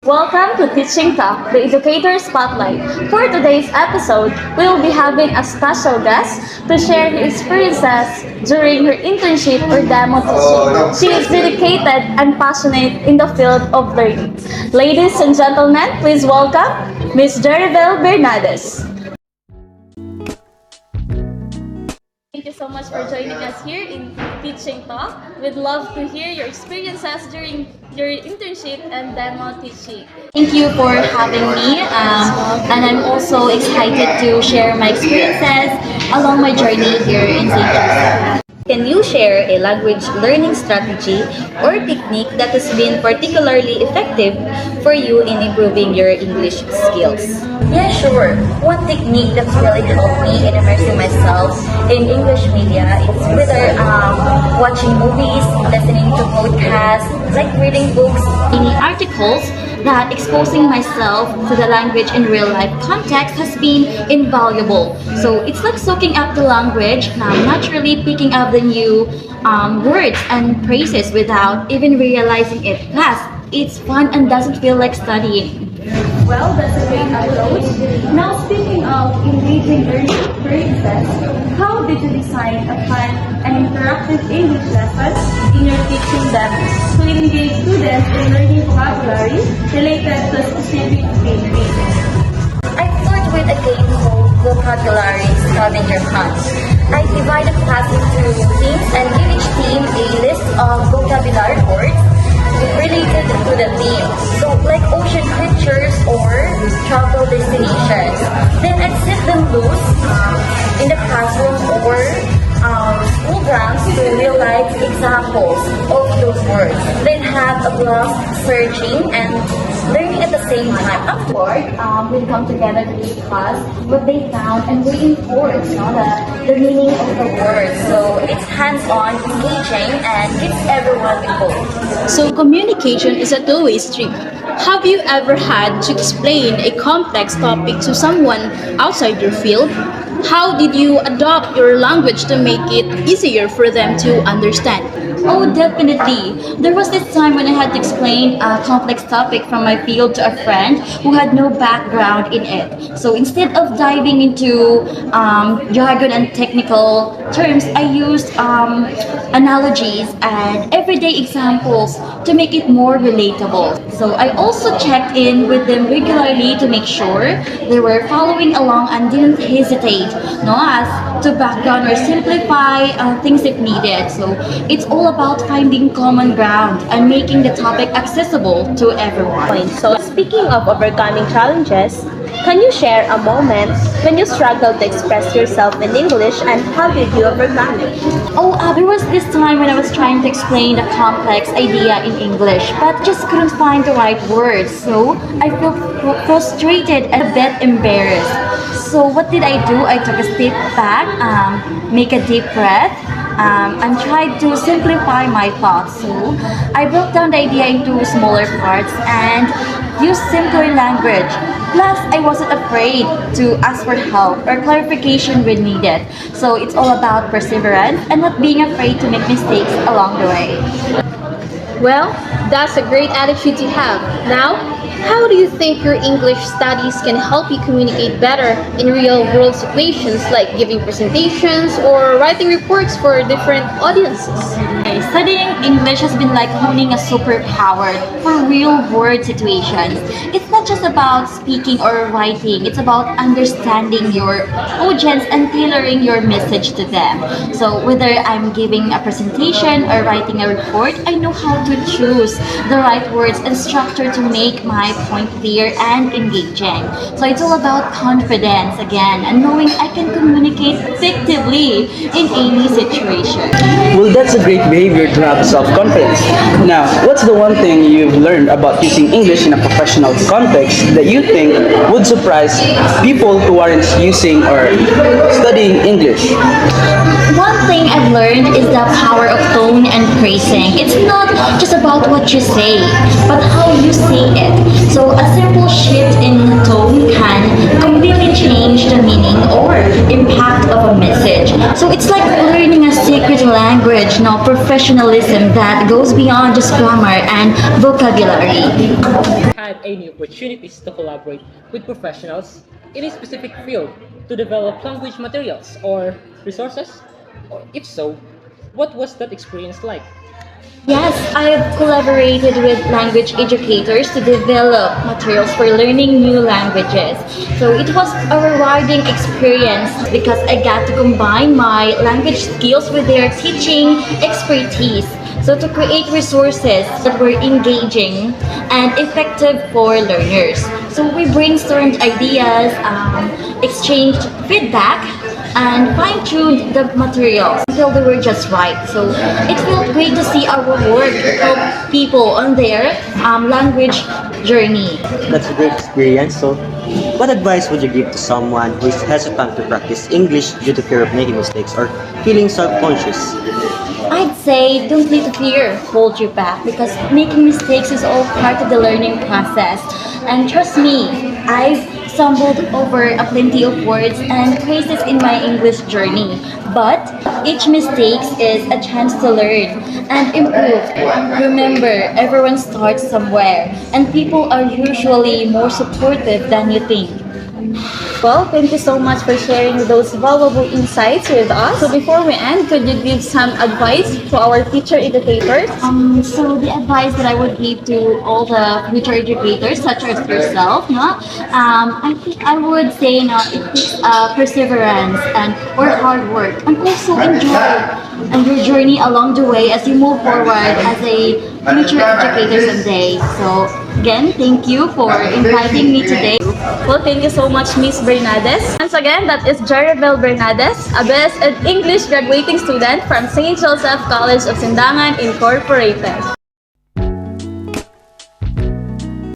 Welcome to Teaching Talk, the Educator Spotlight. For today's episode, we will be having a special guest to share her experiences during her internship or demo teaching. She is dedicated and passionate in the field of learning. Ladies and gentlemen, please welcome Ms. JEREVEL BERNADEZ. Thank you so much for joining us here in Teaching Talk. We'd love to hear your experiences during your internship and demo teaching. Thank you for having me, and I'm also excited to share my experiences along my journey here in St. Joseph. Can you share a language learning strategy or technique that has been particularly effective for you in improving your English skills? Yeah, sure. One technique that's really helped me in immersing myself in English media is whether watching movies, listening to podcasts, like reading books, any articles, that exposing myself to the language in real life context has been invaluable. So it's like soaking up the language, naturally picking up the new words and phrases without even realizing it. Plus, it's fun and doesn't feel like studying. Well, that's a great approach. Now, speaking of engaging learning experiences, how did you design a fun and interactive English lesson in your teaching demos to engage students in learning vocabulary related to a specific field? I start with a game called Vocabulary Scavenger Hunt. I divide the class into teams and give each team a list of vocabulary words related to the theme. So like ocean creatures or travel destinations. Then I set them loose in the classroom or school grounds to real life examples of those words. Then have a blast searching and learning at the same time. Afterward, we'll come together to discuss what they found and reinforce the meaning of the words. So it's hands-on, engaging, and keeps everyone involved. So communication is a two-way street. Have you ever had to explain a complex topic to someone outside your field? How did you adopt your language to make it easier for them to understand? Oh, definitely. There was this time when I had to explain a complex topic from my field to a friend who had no background in it. So instead of diving into jargon and technical terms, I used analogies and everyday examples to make it more relatable. So I also checked in with them regularly to make sure they were following along and didn't hesitate, to back down or simplify things if needed. So it's all about finding common ground and making the topic accessible to everyone. So speaking of overcoming challenges, can you share a moment when you struggled to express yourself in English and how did you overcome it? There was this time when I was trying to explain a complex idea in English but just couldn't find the right words. So I felt frustrated and a bit embarrassed. So what did I do? I took a step back, make a deep breath, and tried to simplify my thoughts. So I broke down the idea into smaller parts and used simpler language. Plus, I wasn't afraid to ask for help or clarification when needed. So it's all about perseverance and not being afraid to make mistakes along the way. Well, that's a great attitude to have. Now, how do you think your English studies can help you communicate better in real-world situations like giving presentations or writing reports for different audiences? Studying English has been like honing a superpower for real-world situations. It's not just about speaking or writing, it's about understanding your audience and tailoring your message to them. So whether I'm giving a presentation or writing a report, I know how to choose the right words and structure to make my point clear and engaging. So it's all about confidence again and knowing I can communicate effectively in any situation. Well, that's a great behavior to have self-confidence. Now, what's the one thing you've learned about using English in a professional context that you think would surprise people who aren't using or studying English? One thing I've learned is the power of tone and phrasing. It's not just about what you say, but how you say it. So a simple shift in tone can completely change the meaning or impact of a message. So it's like learning a sacred language, professionalism that goes beyond just grammar and vocabulary. find any opportunities to collaborate with professionals in a specific field to develop language materials or resources? Or if so, what was that experience like? Yes, I've collaborated with language educators to develop materials for learning new languages. So it was a rewarding experience because I got to combine my language skills with their teaching expertise. So to create resources that were engaging and effective for learners. So we brainstormed ideas, exchanged feedback, and fine-tuned the materials until they were just right. So it felt great to see our work help people on their language journey. That's a great experience. So, what advice would you give to someone who is hesitant to practice English due to fear of making mistakes or feeling self-conscious? I'd say don't let fear hold you back because making mistakes is all part of the learning process. And trust me, I've stumbled over a plenty of words and phrases in my English journey. But each mistake is a chance to learn and improve. Remember, everyone starts somewhere, and people are usually more supportive than you think. Well, thank you so much for sharing those valuable insights with us. So before we end, could you give some advice to our teacher educators? So the advice that I would give to all the future educators, such as yourself, no, I think I would say, no, it takes perseverance and or hard work, and also enjoy and your journey along the way as you move forward as a future educator someday. So again, thank you for inviting me today. Well, thank you so much, Miss Bernadez. Once again, that is JEREVEL Bernadez, a BSED-English graduating student from St. Joseph College of Sindangan Incorporated.